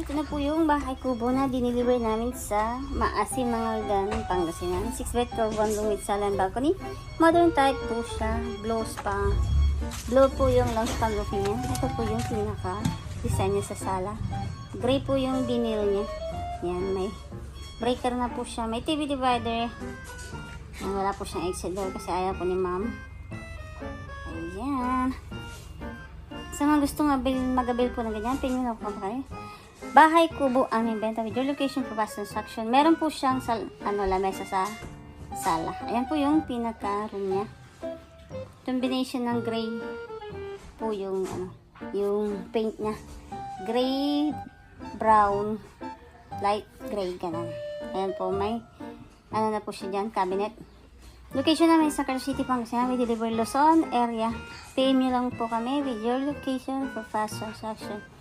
ito na po yung bahay kubo na diniliver namin sa Maasim, Mangaldan, Pangasinan. 6 bedroom, 1 room with sala and balcony. Modern type po siya. Blue po yung long span roofing niya. Ito po yung pinaka design niya sa sala. Gray po yung vinyl niya. Yan, may breaker na po siya. May TV divider. Yan, wala po siyang exit door kasi ayaw po ni ma'am. Ayan. Sa mga gusto mag-avail po ng ganyan, pingin na po kayo. Bahay kubo aming benta with your location for fast construction. Meron po siyang lamesa sa sala. Ayan po yung pinaka-room niya. Combination ng gray po yung yung paint niya. Gray, brown, light gray, ganun. Ayan po, may na po siya dyan, cabinet. Location namin sa Carlos City, Pangasinan. We deliver Luzon area. PM nyo lang po kami with your location for fast transaction.